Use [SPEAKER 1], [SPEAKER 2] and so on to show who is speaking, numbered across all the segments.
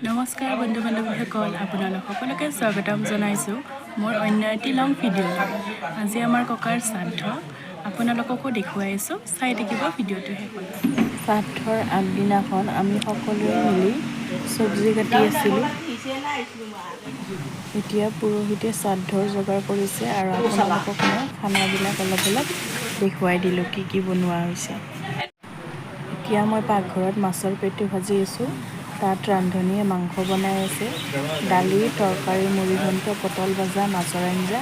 [SPEAKER 1] নমস্কাৰ বন্ধু বান্ধৱীসকল, আপোনালোক সকলোকে স্বাগতম জনাইছোঁ মোৰ অন্য এটি লং ভিডিঅ'। আজি আমাৰ ককাৰ শ্ৰাদ্ধ, আপোনালোককো দেখুৱাইছোঁ, চাই থাকিব ভিডিঅ'টো শেষলৈ। শ্ৰাদ্ধৰ আগদিনাখন আমি সকলোৱে মিলি চব্জি কাটি আছিলোঁ। এতিয়া পুৰোহিতে শ্ৰাদ্ধৰ যোগাৰ কৰিছে আৰু আপোনালোকক মই খানাবিলাক অলপ দেখুৱাই দিলোঁ কি কি বনোৱা হৈছে। এতিয়া মই পাকঘৰত মাছৰ পেটু ভাজি আছোঁ। তাত ৰান্ধনীয়ে মাংস বনাই আছে। দালি, তৰকাৰী, মুড়ি ঘণ্ট, পটল ভাজা, মাছৰ আঞ্জা,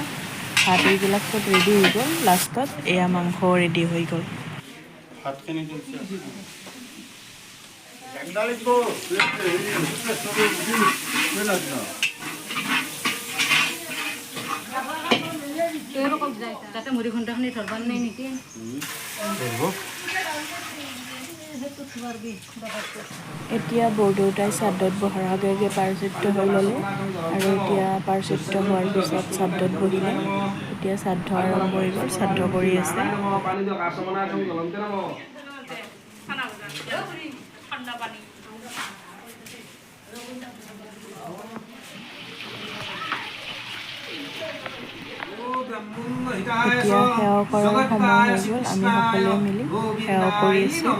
[SPEAKER 1] ভাত এইবিলাক চব ৰেডি হৈ গ'ল। লাষ্টত এয়া মাংস ৰেডি হৈ গ'ল।
[SPEAKER 2] মুড়ি ঘণ্টাখিনি ধৰবাৰ নাই নেকি?
[SPEAKER 1] এতিয়া বৰদেউতাই শ্ৰাদ্ধত বহাৰ আগে আগে পাৰচিত্ৰ হৈ ল'লে আৰু এতিয়া পাৰচিত্ৰ হোৱাৰ পিছত শ্ৰাদ্ধত বহিলে। এতিয়া শ্ৰাদ্ধ আৰম্ভ হৈ গ'ল, শ্ৰাদ্ধ কৰি আছে। এতিয়া সেৱা কৰাৰ সময় হৈ গ'ল, আমি সকলোৱে মিলি সেৱা কৰি আছোঁ।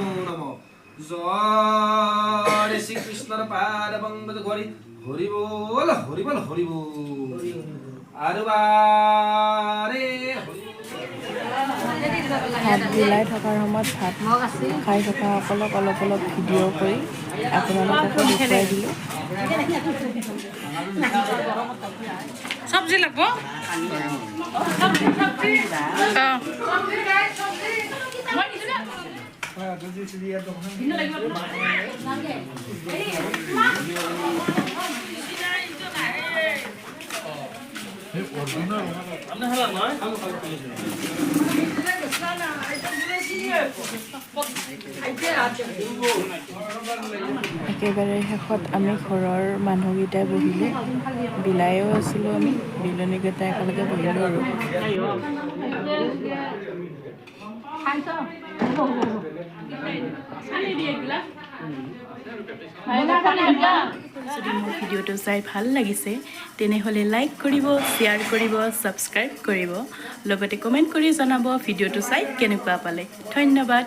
[SPEAKER 3] জয় শ্ৰীকৃষ্ণৰ পাদ পংকজ গৰি হৰি বল হৰি বল হৰি বল আৰু বাৰে
[SPEAKER 1] ভাত গিলাই থকাৰ সময়ত ভাত খাই থকাসকলক অলপ ভিডিঅ' কৰি আপোনালোককো দেখুৱাই দিলোঁ।
[SPEAKER 2] চব্জি লাগব
[SPEAKER 1] একেবাৰে শেষত আমি ঘৰৰ মানুহকেইটাই বহিলোঁ, বিলায়ো আছিলোঁ। আমি বিলনীকেইটা একেলগে বহিলোঁ আৰু যদি মোৰ ভিডিঅ'টো চাই ভাল লাগিছে তেনেহ'লে লাইক কৰিব, শ্বেয়াৰ কৰিব, ছাবস্ক্ৰাইব কৰিব, লগতে কমেণ্ট কৰি জনাব ভিডিঅ'টো চাই কেনেকুৱা পালে। ধন্যবাদ।